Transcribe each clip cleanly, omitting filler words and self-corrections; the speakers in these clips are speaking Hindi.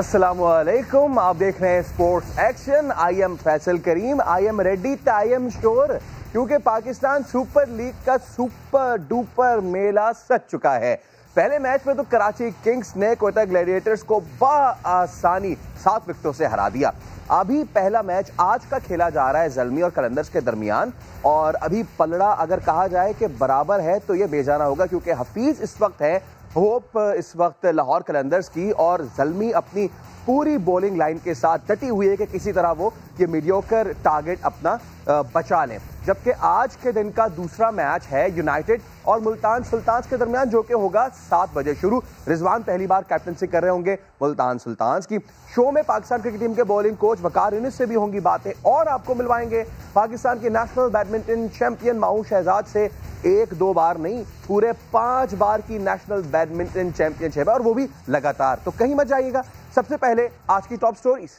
अस्सलामुअलैकुम, आप देख रहे हैं sports action. I am Faisal Karim, I am ready, I am sure, क्योंकि पाकिस्तान सुपर लीग का सुपर डुपर मेला सज चुका है। पहले मैच में तो कराची किंग्स ने कोयटा ग्लैडिएटर्स को बआसानी 7 विकेटों से हरा दिया। अभी पहला मैच आज का खेला जा रहा है ज़ल्मी और कलंदर्स के दरमियान, और अभी पलड़ा अगर कहा जाए कि बराबर है तो ये बेजाना होगा, क्योंकि हफीज इस वक्त है, होप इस वक्त लाहौर कलंदर्स की, और ज़ल्मी अपनी पूरी बॉलिंग लाइन के साथ डटी हुई है कि किसी तरह वो ये मीडियोकर टारगेट अपना बचा लें। जबकि आज के दिन का दूसरा मैच है यूनाइटेड और मुल्तान सुल्तान्स के दरमियान, जो कि होगा 7 बजे शुरू। रिजवान पहली बार कैप्टनसी कर रहे होंगे मुल्तान सुल्तान्स की। शो में पाकिस्तान क्रिकेट टीम के बॉलिंग कोच वकार यूनिस से भी होंगी बातें, और आपको मिलवाएंगे पाकिस्तान के नेशनल बैडमिंटन चैंपियन माऊं शहजाद से 1-2 बार नहीं, पूरे 5 बार की नेशनल बैडमिंटन चैंपियनशिप है, और वो भी लगातार। तो कहीं मत जाइएगा। सबसे पहले आज की टॉप स्टोरीज।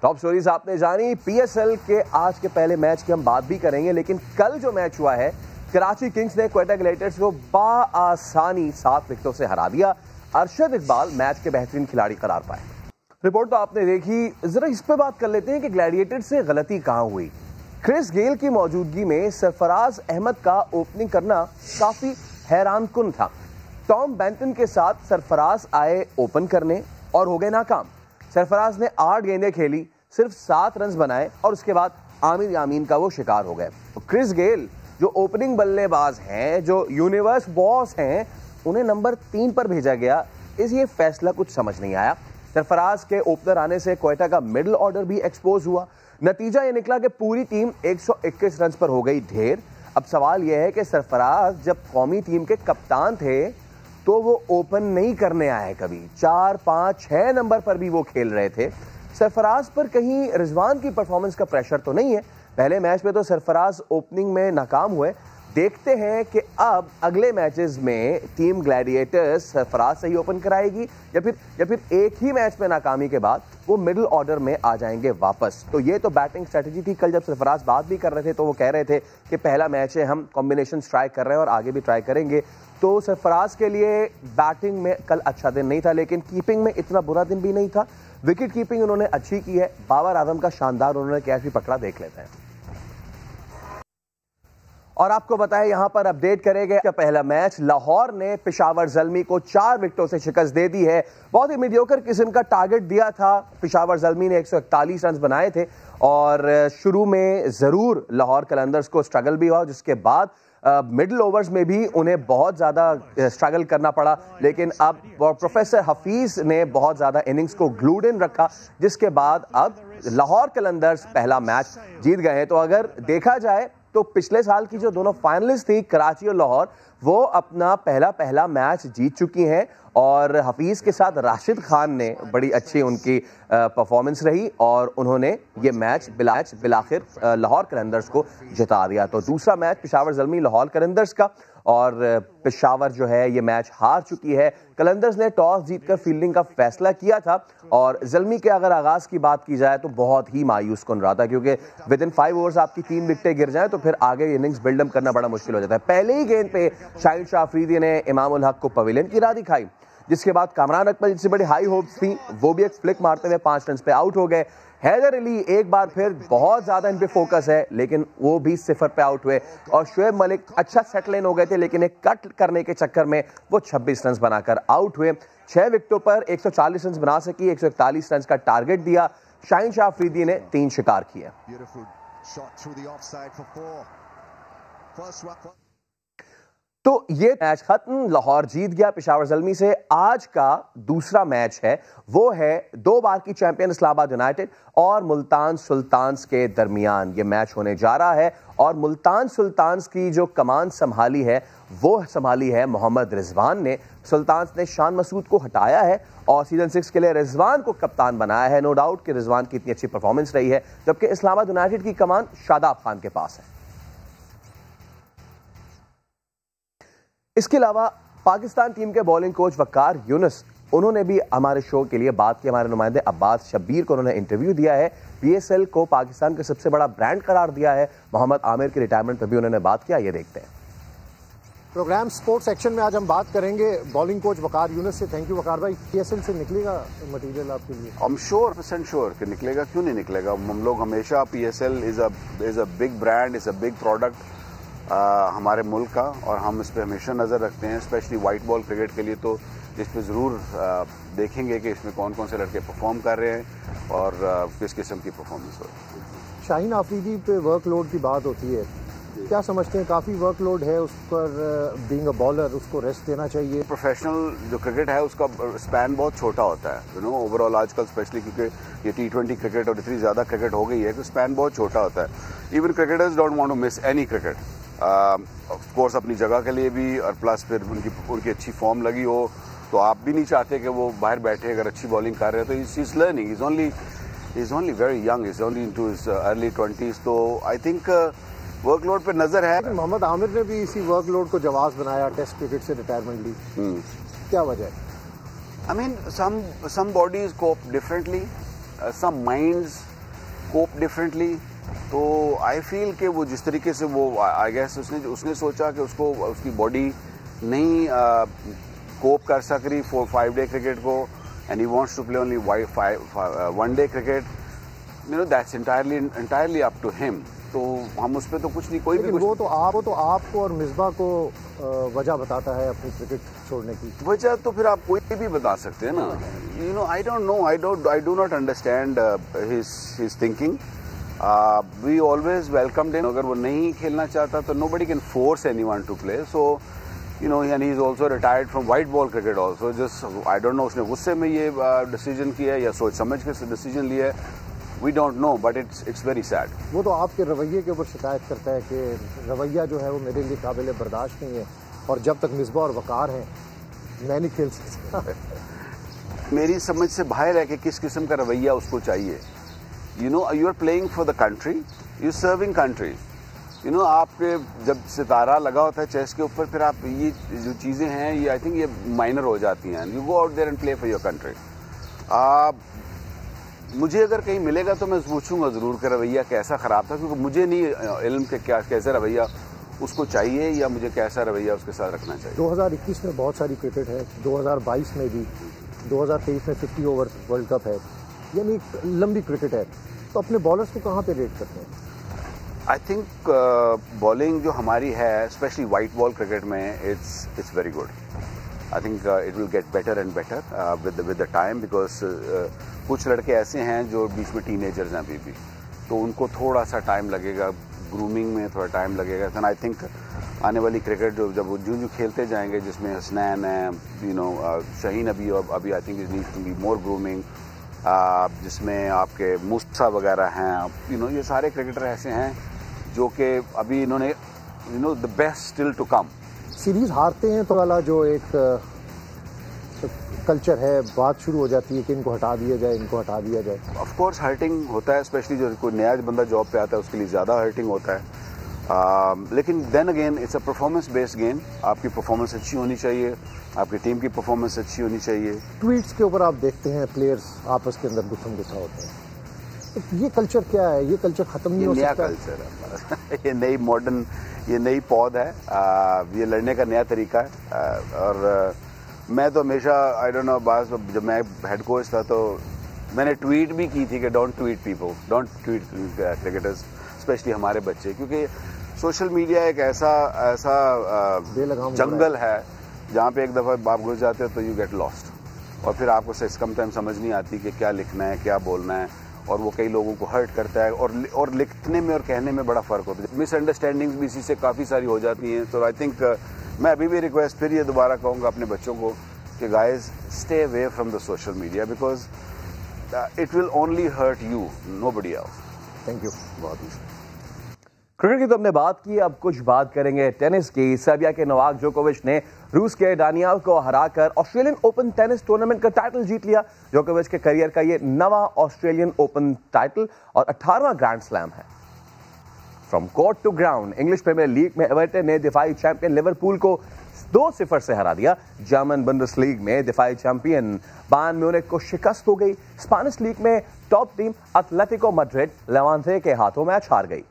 टॉप स्टोरीज आपने जानी। पीएसएल के आज के पहले मैच की हम बात भी करेंगे, लेकिन कल जो मैच हुआ है, कराची किंग्स ने कोयटा ग्लैडिएटर्स को बआसानी 7 विकेटों से हरा दिया। अरशद इकबाल मैच के बेहतरीन खिलाड़ी करार पाए। रिपोर्ट तो आपने देखी, जरा इस पे बात कर लेते हैं कि ग्लैडिएटर्स से गलती कहां हुई। क्रिस गेल की मौजूदगी में सरफराज अहमद का ओपनिंग करना काफी हैरानकुन था। टॉम बेंटन के साथ सरफराज आए ओपन करने और हो गए नाकाम। सरफराज ने 8 गेंदें खेली, सिर्फ 7 रन बनाए, और उसके बाद आमिर यामीन का वो शिकार हो गए। तो क्रिस गेल जो ओपनिंग बल्लेबाज हैं, जो यूनिवर्स बॉस हैं, उन्हें नंबर 3 पर भेजा गया। ये फैसला कुछ समझ नहीं आया। सरफराज के ओपनर आने से कोयटा का मिडिल ऑर्डर भी एक्सपोज हुआ। नतीजा ये निकला कि पूरी टीम 121 रन पर हो गई ढेर। अब सवाल यह है कि सरफराज जब कौमी टीम के कप्तान थे तो वो ओपन नहीं करने आए कभी। 4, 5, 6 नंबर पर भी वो खेल रहे थे। सरफराज पर कहीं रिजवान की परफॉर्मेंस का प्रेशर तो नहीं है? पहले मैच में तो सरफराज ओपनिंग में नाकाम हुए। देखते हैं कि अब अगले मैचेस में टीम ग्लैडिएटर्स सरफराज से ही ओपन कराएगी, या फिर एक ही मैच में नाकामी के बाद वो मिडिल ऑर्डर में आ जाएंगे वापस। तो ये तो बैटिंग स्ट्रेटजी थी। कल जब सरफराज बात भी कर रहे थे तो वो कह रहे थे कि पहला मैच है, हम कॉम्बिनेशन ट्राई कर रहे हैं और आगे भी ट्राई करेंगे। तो सरफराज के लिए बैटिंग में कल अच्छा दिन नहीं था, लेकिन कीपिंग में इतना बुरा दिन भी नहीं था। विकेट कीपिंग उन्होंने अच्छी की है। बाबर आजम का शानदार उन्होंने कैच भी पकड़ा, देख लेते हैं। और आपको बताएं, यहां पर अपडेट करेंगे कि पहला मैच लाहौर ने पेशावर ज़ल्मी को 4 विकेटों से शिकस्त दे दी है। बहुत ही मीडियोकर किस्म का टारगेट दिया था। पेशावर ज़ल्मी ने 141 रन बनाए थे, और शुरू में जरूर लाहौर कलंदर्स को स्ट्रगल भी हुआ, जिसके बाद मिडिल ओवर्स में भी उन्हें बहुत ज़्यादा स्ट्रगल करना पड़ा। लेकिन अब प्रोफेसर हफीज ने बहुत ज़्यादा इनिंग्स को ग्लूड इन रखा, जिसके बाद अब लाहौर कलंदर्स पहला मैच जीत गए हैं। तो अगर देखा जाए तो पिछले साल की जो दोनों फाइनलिस्ट थी, कराची और लाहौर, वो अपना पहला मैच जीत चुकी हैं, और हफीज के साथ राशिद खान ने बड़ी अच्छी उनकी परफॉर्मेंस रही, और उन्होंने ये मैच बिलाखिर लाहौर कलंदर्स को जिता दिया। तो दूसरा मैच पेशावर ज़ल्मी लाहौर कलंदर्स का, और पेशावर जो है ये मैच हार चुकी है। कलंदर्स ने टॉस जीतकर फील्डिंग का फैसला किया था, और ज़ल्मी के अगर आगाज की बात की जाए तो बहुत ही मायूस कन रहा था, क्योंकि विद इन 5 ओवर्स आपकी 3 विकेटें गिर जाएं तो फिर आगे इनिंग्स बिल्डअप करना बड़ा मुश्किल हो जाता है। पहले ही गेंद पे शाहिन शाह अफरीदी ने इमाम उल हक को पवेलियन की राह दिखाई, जिसके बाद कामरान अकमल, जिससे बड़ी हाई होप्स थी, वो भी एक फ्लिक मारते हुए 5 रन पे आउट हो गए। हैदर अली एक बार फिर बहुत ज्यादा इन पे फोकस है, लेकिन वो भी 0 पे आउट हुए। और शुएब मलिक अच्छा सेटल इन हो गए थे, लेकिन एक कट करने के चक्कर में वो 26 रन बनाकर आउट हुए। 6 विकेटों पर 140 रन बना सकी। 141 रन का टारगेट दिया। शाहिन शाह अफरीदी ने 3 शिकार किए। तो ये मैच खत्म, लाहौर जीत गया पेशावर ज़ल्मी से। आज का दूसरा मैच है, वो है 2 बार की चैंपियन इस्लामाबाद यूनाइटेड और मुल्तान सुल्तान्स के दरमियान ये मैच होने जा रहा है। और मुल्तान सुल्तान्स की जो कमान संभाली है, वो संभाली है मोहम्मद रिजवान ने। सुल्तान्स ने शान मसूद को हटाया है और सीजन 6 के लिए रिजवान को कप्तान बनाया है। नो डाउट कि रिजवान की इतनी अच्छी परफॉर्मेंस रही है, जबकि इस्लामाबाद यूनाइटेड की कमान शादाब खान के पास है। इसके अलावा पाकिस्तान टीम के बॉलिंग कोच वकार यूनिस, उन्होंने भी हमारे शो के लिए बात की। हमारे नुमाइंदे अब्बास शब्बीर को उन्होंने इंटरव्यू दिया है। पीएसएल को पाकिस्तान का सबसे बड़ा ब्रांड करार दिया है। मोहम्मद आमिर के रिटायरमेंट पर भी उन्होंने बात किया, ये देखते हैं। प्रोग्राम स्पोर्ट्स सेक्शन में आज हम बात करेंगे बॉलिंग कोच वकार यूनुस से। थैंक यू वकार भाई। पीएसएल से निकलेगा मटेरियल आपके लिए? I'm sure श्योर कि निकलेगा, क्यों नहीं निकलेगा। हम लोग हमेशा PSL is a big brand, is a big product हमारे मुल्क का, और हम इस पर हमेशा नज़र रखते हैं, स्पेशली वाइट बॉल क्रिकेट के लिए। तो इस पर ज़रूर देखेंगे कि इसमें कौन कौन से लड़के परफॉर्म कर रहे हैं और किस किस्म की परफॉर्मेंस हो रही है। शाहीन आफरीदी पे वर्कलोड की बात होती है, क्या समझते हैं? काफ़ी वर्कलोड है उस पर, बीइंग अ बॉलर उसको रेस्ट देना चाहिए? प्रोफेशनल जो क्रिकेट है उसका स्पैन बहुत छोटा होता है, यू नो, ओवरऑल आजकल स्पेशली क्योंकि ये T20 क्रिकेट और इतनी ज़्यादा क्रिकेट हो गई है कि स्पैन बहुत छोटा होता है। Even cricketers don't want to miss any cricket, of course अपनी जगह के लिए भी, और प्लस फिर उनकी अच्छी फॉर्म लगी हो तो आप भी नहीं चाहते कि वो बाहर बैठे अगर अच्छी बॉलिंग कर रहे हैं। तो is learning, is only very young, is only into his early 20s। तो आई थिंक वर्कलोड पे नजर है। मोहम्मद आमिर ने भी इसी वर्कलोड को जवाब बनाया, टेस्ट क्रिकेट से रिटायरमेंट ली। क्या वजह है? I mean some bodies cope differently, some minds cope differently। तो आई फील कि वो जिस तरीके से वो आई गेस उसने सोचा कि उसको उसकी बॉडी नहीं कोप कर सक रही 4-5 डे क्रिकेट को, and he wants to play only 1 day cricket. You know that's entirely up to him। तो हम उस पर तो कुछ नहीं, कोई भी कुछ। वो तो आपको और मिसबा को वजह बताता है अपनी क्रिकेट छोड़ने की। वजह तो फिर आप कोई भी बता सकते हैं ना। You know I don't know, I do not understand his thinking. We always welcomed him. अगर वो नहीं खेलना चाहता तो nobody can force anyone to play. So you know, and he is also retired from white ball cricket also. Just I don't know उसने गुस्से में ये डिसीजन किया है या सोच समझ के डिसीजन लिया है, we don't know, but it's very sad. वो तो आपके रवैये के ऊपर शिकायत करता है कि रवैया जो है वो मेरे लिए काबिल बर्दाश्त नहीं है, और जब तक मिसबा और वकार हैं मैं नहीं खेल सकता। मेरी समझ से बाहर है कि किस किस्म का रवैया उसको चाहिए। You know, you are playing for the country, you serving country. You know, आपके जब सितारा लगा होता है चेस्ट के ऊपर, फिर आप ये जो चीज़ें हैं ये आई थिंक ये माइनर हो जाती हैं। You go out there and play for your country. मुझे अगर कहीं मिलेगा तो मैं पूछूंगा ज़रूर कि रवैया कैसा ख़राब था, क्योंकि मुझे नहीं इल्म के कैसा रवैया उसको चाहिए या मुझे कैसा रवैया उसके साथ रखना चाहिए। 2021 में बहुत सारी क्रिकेट है, 2022 में भी, 2023 में 50 ओवर वर्ल्ड कप है, यानी लंबी क्रिकेट है। तो अपने बॉलर्स को कहाँ पे रेट करते हैं? आई थिंक बॉलिंग जो हमारी है स्पेशली वाइट बॉल क्रिकेट में it's very good. I think it will get better and better with the time, because कुछ लड़के ऐसे हैं जो बीच में टीनेजर्स हैं अभी भी, तो उनको थोड़ा सा टाइम लगेगा, ग्रूमिंग में थोड़ा टाइम लगेगा। एंड आई थिंक आने वाली क्रिकेट जब जो खेलते जाएंगे, जिसमें हसनैन है, यू नो, शाहीन अभी I think it needs to be more grooming, जिसमें आपके मुस्ता वगैरह हैं, यू नो, ये सारे क्रिकेटर ऐसे हैं जो कि अभी इन्होंने, you know, the best still to come. Series हारते हैं तो वाला जो एक कल्चर है, बात शुरू हो जाती है कि इनको हटा दिया जाए, इनको हटा दिया जाए। ऑफ कोर्स हर्टिंग होता है, स्पेशली जो कोई नया बंदा जॉब पे आता है उसके लिए ज़्यादा हर्टिंग होता है। लेकिन then again it's a performance based game. आपकी परफॉर्मेंस अच्छी होनी चाहिए, आपकी टीम की परफॉर्मेंस अच्छी होनी चाहिए। ट्वीट्स के ऊपर आप देखते हैं प्लेयर्स आपस के अंदर गुस्सा होते हैं, तो ये कल्चर क्या है? ये कल्चर खत्म नहीं हो सकता? नया कल्चर है ये नई मॉडर्न, ये नई पौध है, ये लड़ने का नया तरीका है। और मैं तो हमेशा आई डोंट नो, जब मैं हेड कोच था तो मैंने ट्वीट भी की थी कि don't tweet people, don't tweet cricketers, specially हमारे बच्चे, क्योंकि सोशल मीडिया एक ऐसा जंगल है जहाँ पे एक दफ़ा आप घुस जाते हो तो यू गेट लॉस्ट, और फिर आपको कम टाइम समझ नहीं आती कि क्या लिखना है, क्या बोलना है, और वो कई लोगों को हर्ट करता है, और लिखने में और कहने में बड़ा फ़र्क होता है। मिसअंडरस्टैंडिंग्स भी इसी से काफ़ी सारी हो जाती हैं। तो आई थिंक मैं अभी भी रिक्वेस्ट फिर ये दोबारा कहूँगा अपने बच्चों को कि guys stay away from the social media, because it will only hurt you, nobody else. Thank you. बहुत क्रिकेट की तो हमने बात की, अब कुछ बात करेंगे टेनिस की। सर्बिया के नोवाक जोकोविच ने रूस के डानियल को हराकर ऑस्ट्रेलियन ओपन टेनिस टूर्नामेंट का टाइटल जीत लिया। जोकोविच के करियर का ये 9वां ऑस्ट्रेलियन ओपन टाइटल और 18वां ग्रैंड स्लैम है। From court to ground, English premier league में एवर्टन ने दिफाई चैंपियन लिवरपूल को 2-0 से हरा दिया। जर्मन बुंदेसलीग में दिफाई चैंपियन बायर्न म्यूनिख को शिकस्त हो गई। स्पेनिश लीग में top team Atletico Madrid Levante के हाथों मैच हार गई।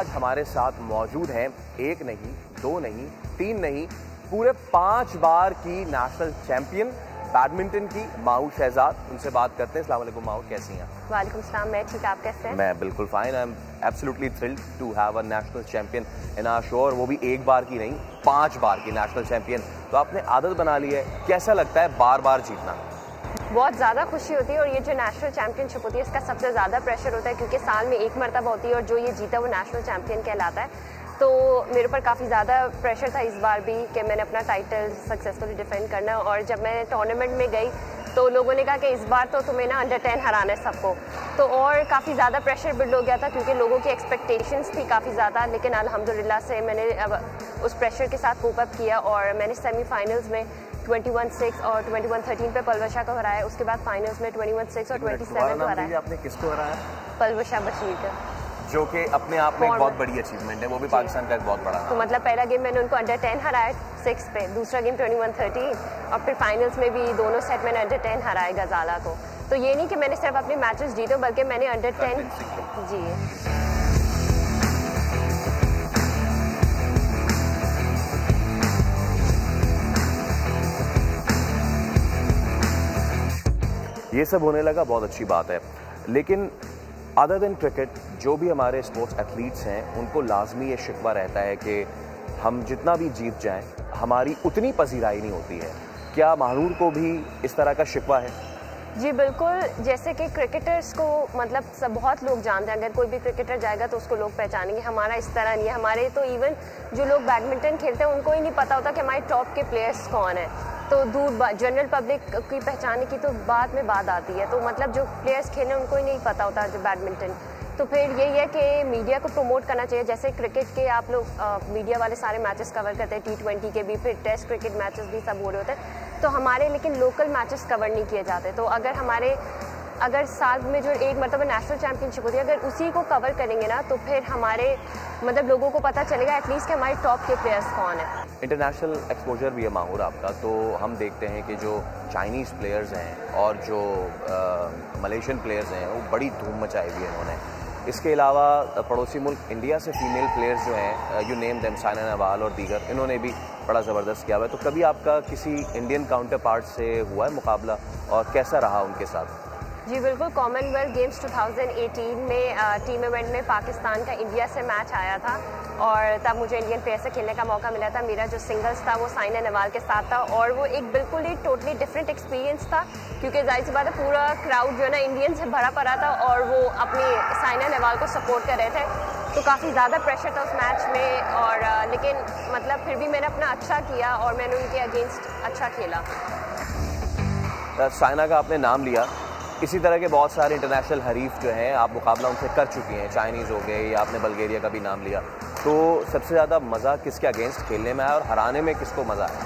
आज हमारे साथ मौजूद हैं, एक नहीं, दो नहीं, तीन नहीं, पूरे 5 बार की नेशनल चैंपियन बैडमिंटन की माहूर शहजाद। उनसे बात करते हैं। अस्सलाम वालेकुम माहूर, कैसी हैं? वालेकुम सलाम, मैं ठीक, आप कैसे हैं? मैं बिल्कुल fine. I am absolutely thrilled to have a national champion in our show, और वो भी एक बार की नहीं, 5 बार की नेशनल चैंपियन। तो आपने आदत बना ली है, कैसा लगता है बार बार जीतना? बहुत ज़्यादा खुशी होती है, और ये जो नेशनल चैंपियनशिप होती है इसका सबसे ज़्यादा प्रेशर होता है क्योंकि साल में एक मरतबा होती है और जो ये जीता वो नेशनल चैंपियन कहलाता है। तो मेरे ऊपर काफ़ी ज़्यादा प्रेशर था इस बार भी कि मैंने अपना टाइटल सक्सेसफुली डिफेंड करना। और जब मैं टूर्नामेंट में गई तो लोगों ने कहा कि इस बार तो तुम्हें ना अंडर 10 हराना है सबको, तो और काफ़ी ज़्यादा प्रेशर बिल्ड हो गया था क्योंकि लोगों की एक्सपेक्टेशंस थी काफ़ी ज़्यादा। लेकिन अल्हम्दुलिल्लाह से मैंने अब उस प्रेशर के साथ कोप अप किया और मैंने सेमीफाइनल्स में 21-6 और 21-13 पे पलवशा को हराया। उसके बाद फाइनल्स में 21-6 और 27 को हराया। आपने किसको हराया? पलवशा बशीर का, जो कि अपने आप में एक बहुत बड़ी अचीवमेंट है, वो भी पाकिस्तान का एक बहुत बड़ा। तो मतलब पहला गेम मैंने उनको अंडर 10 हराया 6 पे, दूसरा गेम 21-13 और फिर फाइनल्स में भी दोनों सेट मैंने अंडर 10 हराया गजाला को। तो ये नहीं कि मैंने सिर्फ अपने मैचेस जीते बल्कि मैंने अंडर 10 जी। ये सब होने लगा, बहुत अच्छी बात है। लेकिन अदर देन क्रिकेट, जो भी हमारे स्पोर्ट्स एथलीट्स हैं उनको लाजमी ये शिकवा रहता है कि हम जितना भी जीत जाएं हमारी उतनी पसीराई नहीं होती है। क्या माहूर को भी इस तरह का शिकवा है? जी बिल्कुल, जैसे कि क्रिकेटर्स को मतलब सब बहुत लोग जानते हैं, अगर कोई भी क्रिकेटर जाएगा तो उसको लोग पहचानेंगे। हमारा इस तरह नहीं है, हमारे तो इवन जो लोग बैडमिंटन खेलते हैं उनको ही नहीं पता होता कि हमारे टॉप के प्लेयर्स कौन है। तो दूर जनरल पब्लिक की पहचाने की तो बाद में बात आती है। तो मतलब जो प्लेयर्स खेल रहे हैं उनको ही नहीं पता होता जो बैडमिंटन। तो फिर यही है कि मीडिया को प्रमोट करना चाहिए। जैसे क्रिकेट के आप लोग मीडिया वाले सारे मैचेस कवर करते हैं, T20 के भी, फिर टेस्ट क्रिकेट मैचेस भी सब हो रहे होते हैं। तो हमारे लेकिन लोकल मैचेस कवर नहीं किए जाते। तो अगर साल में जो एक मतलब नेशनल चैंपियनशिप होती है, अगर उसी को कवर करेंगे ना तो फिर हमारे मतलब लोगों को पता चलेगा एटलीस्ट कि हमारे टॉप के प्लेयर्स कौन है। इंटरनेशनल एक्सपोजर भी है माहूर आपका, तो हम देखते हैं कि जो चाइनीज़ प्लेयर्स हैं और जो मलेशियन प्लेयर्स हैं वो बड़ी धूम मचाई हुई है इन्होंने। इसके अलावा पड़ोसी मुल्क इंडिया से फीमेल प्लेयर्स जो हैं, you name them, Saina Nehwal और दीगर, इन्होंने भी बड़ा ज़बरदस्त किया हुआ है। तो कभी आपका किसी इंडियन काउंटर पार्ट से हुआ है मुकाबला और कैसा रहा उनके साथ? जी बिल्कुल, कॉमनवेल्थ गेम्स 2018 में टीम इवेंट में पाकिस्तान का इंडिया से मैच आया था और तब मुझे इंडियन प्लेयर से खेलने का मौका मिला था। मेरा जो सिंगल्स था वो साइना नेहवाल के साथ था और वो एक बिल्कुल ही टोटली डिफरेंट एक्सपीरियंस था क्योंकि जाहिर सी बात है पूरा क्राउड जो है ना इंडियन से भरा पड़ा था और वो अपनी साइना नेहवाल को सपोर्ट कर रहे थे। तो काफ़ी ज़्यादा प्रेशर था उस मैच में, और लेकिन मतलब फिर भी मैंने अपना अच्छा किया और मैंने उनके अगेंस्ट अच्छा खेला। साइना का आपने नाम लिया, इसी तरह के बहुत सारे इंटरनेशनल हरीफ जो हैं आप मुकाबला उनसे कर चुकी हैं, चाइनीज़ हो गए या आपने बल्गेरिया का भी नाम लिया। तो सबसे ज़्यादा मज़ा किसके अगेंस्ट खेलने में आया और हराने में किसको मज़ा आया?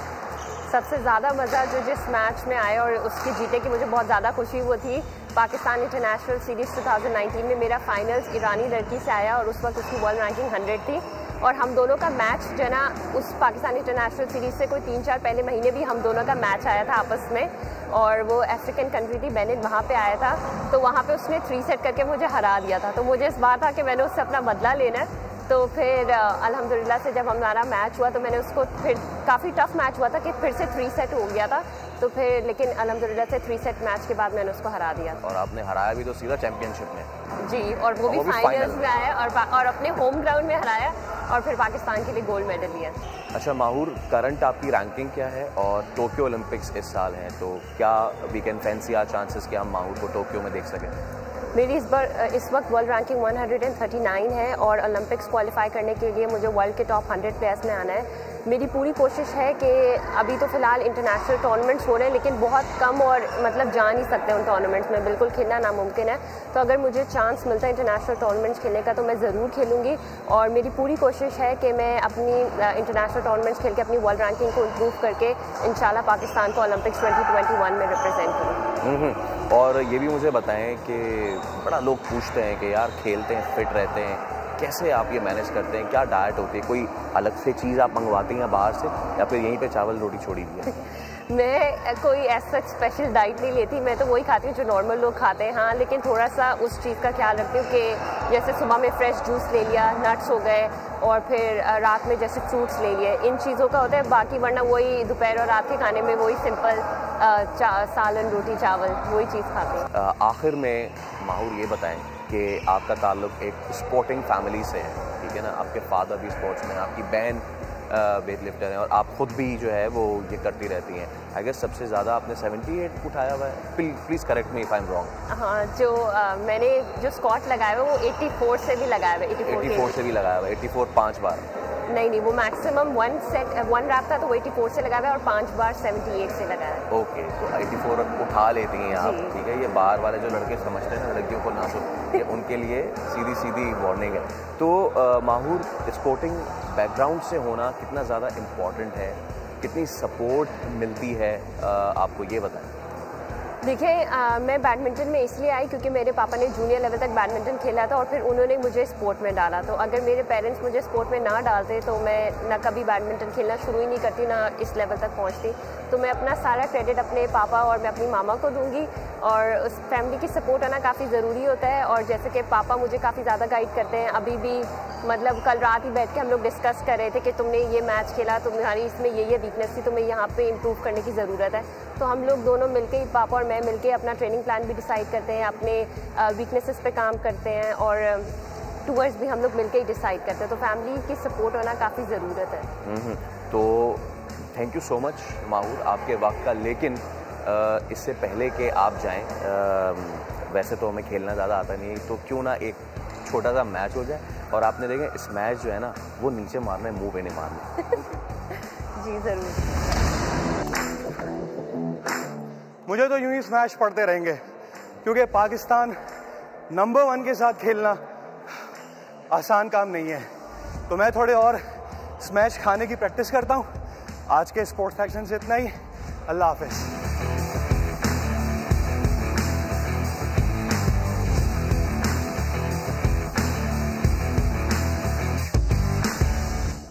सबसे ज़्यादा मज़ा जो जिस मैच में आया और उसकी जीते की मुझे बहुत ज़्यादा खुशी वो थी पाकिस्तान इंटरनेशनल सीरीज़ 2019 में। मेरा फाइनल्स ईरानी लड़की से आया और उस वक्त उसकी वर्ल्ड रैंकिंग 100 थी और हम दोनों का मैच जो है ना उस पाकिस्तान इंटरनेशनल सीरीज़ से कोई 3-4 पहले महीने भी हम दोनों का मैच आया था आपस में, और वो अफ्रीकन कंट्री थी बेनिन, वहाँ पे आया था। तो वहाँ पे उसने 3 सेट करके मुझे हरा दिया था। तो मुझे इस बात था कि मैंने उससे अपना बदला लेना है। तो फिर अल्हम्दुलिल्लाह से जब हमारा मैच हुआ तो मैंने उसको फिर काफ़ी टफ मैच हुआ था कि फिर से 3 सेट हो गया था। तो फिर लेकिन अल्हम्दुलिल्लाह से 3 सेट मैच के बाद मैंने उसको हरा दिया। और आपने हराया भी तो सीधा चैंपियनशिप में। जी, और वो भी फाइनल्स में आया और अपने होम ग्राउंड में हराया और फिर पाकिस्तान के लिए गोल्ड मेडल लिया। अच्छा माहूर, करंट आपकी रैंकिंग क्या है और टोक्यो ओलंपिक्स इस साल हैं, तो क्या we can fancy our chances कि हम माहूर को टोक्यो में देख सकें? मेरी इस वक्त वर्ल्ड रैंकिंग 139 है और ओलंपिक्स क्वालिफाई करने के लिए मुझे वर्ल्ड के टॉप 100 प्लेयर्स में आना है। मेरी पूरी कोशिश है कि अभी तो फ़िलहाल इंटरनेशनल टूर्नामेंट्स हो रहे हैं लेकिन बहुत कम और मतलब जा नहीं सकते उन टूर्नामेंट्स में, बिल्कुल खेलना नामुमकिन है। तो अगर मुझे चांस मिलता है इंटरनेशनल टूर्नामेंट्स खेलने का तो मैं ज़रूर खेलूँगी और मेरी पूरी कोशिश है कि मैं अपनी इंटरनेशनल टूर्नामेंट्स खेल के अपनी वर्ल्ड रैंकिंग को इम्प्रूव करके इंशाल्लाह पाकिस्तान को ओलंपिक्स 2021 में रिप्रेजेंट करूँ। और ये भी मुझे बताएं कि बड़ा लोग पूछते हैं कि यार खेलते हैं, फिट रहते हैं, कैसे आप ये मैनेज करते हैं, क्या डाइट होती है, कोई अलग से चीज़ आप मंगवाती हैं बाहर से या फिर यहीं पे चावल रोटी छोड़ी हुई है? मैं कोई ऐसा स्पेशल डाइट नहीं लेती, मैं तो वही खाती हूँ जो नॉर्मल लोग खाते हैं। हाँ, लेकिन थोड़ा सा उस चीज़ का ख्याल रखती हूँ कि जैसे सुबह में फ्रेश जूस ले लिया, नट्स हो गए, और फिर रात में जैसे फ्रूट्स ले लिए, इन चीज़ों का होता है। बाकी वरना वही दोपहर और रात के खाने में वही सिंपल सालन, रोटी, चावल, वही चीज़ खाते हैं। आखिर में माहूर ये बताएं कि आपका ताल्लुक एक स्पोर्टिंग फैमिली से है, ठीक है ना? आपके फादर भी स्पोर्ट्स में, आपकी बहन वेट लिफ्टर हैं और आप खुद भी जो है वो ये करती रहती हैं। आई गेस सबसे ज़्यादा आपने 78 उठाया हुआ है। Please correct me if I am wrong. हाँ, जो मैंने जो स्क्वाट लगाया हुआ है वो 84 से भी लगाया हुआ है। 84 से भी लगाया हुआ है। 84 5 बार? नहीं, वो मैक्सिमम 1 रैप था, तो वो 84 से लगाया हुआ है और 5 बार 78 से लगाया है। ओके, तो 84 उठा लेती हैं आप, ठीक है? ये बाहर वाले जो लड़के समझते हैं ना लड़कियों को नाजुक, ये उनके लिए सीधी सीधी वार्निंग है। तो माहूर, स्पोर्टिंग बैकग्राउंड से होना कितना ज़्यादा इम्पॉर्टेंट है, कितनी सपोर्ट मिलती है, आपको ये बताएं। देखिए, मैं बैडमिंटन में इसलिए आई क्योंकि मेरे पापा ने जूनियर लेवल तक बैडमिंटन खेला था और फिर उन्होंने मुझे स्पोर्ट में डाला। तो अगर मेरे पेरेंट्स मुझे स्पोर्ट में ना डालते तो मैं ना कभी बैडमिंटन खेलना शुरू ही नहीं करती, ना इस लेवल तक पहुंचती। तो मैं अपना सारा क्रेडिट अपने पापा और मैं अपनी मामा को दूंगी, और उस फैमिली की सपोर्ट आना काफ़ी ज़रूरी होता है। और जैसे कि पापा मुझे काफ़ी ज़्यादा गाइड करते हैं। अभी भी मतलब कल रात ही बैठ के हम लोग डिस्कस कर रहे थे कि तुमने ये मैच खेला, तुम्हारी इसमें ये वीकनेस थी, तुम्हें यहाँ पे इम्प्रूव करने की ज़रूरत है। तो हम लोग दोनों मिलके, पापा और मैं मिलके अपना ट्रेनिंग प्लान भी डिसाइड करते हैं, अपने वीकनेसेस पे काम करते हैं, और टूवर्ड्स भी हम लोग मिलके ही डिसाइड करते हैं। तो फैमिली की सपोर्ट होना काफ़ी ज़रूरत है। तो thank you so much Mahur आपके वक्त का। लेकिन इससे पहले कि आप जाएं, वैसे तो हमें खेलना ज़्यादा आता नहीं, तो क्यों ना एक छोटा सा मैच हो जाए, और आपने देखें इस मैच जो है ना वो नीचे मारना है, मुंह पे नहीं मारना। जी ज़रूर। मुझे तो यूं ही स्मैश पड़ते रहेंगे, क्योंकि पाकिस्तान नंबर 1 के साथ खेलना आसान काम नहीं है। तो मैं थोड़े और स्मैश खाने की प्रैक्टिस करता हूँ। आज के स्पोर्ट्स सेक्शन से इतना ही। अल्लाह हाफिज़।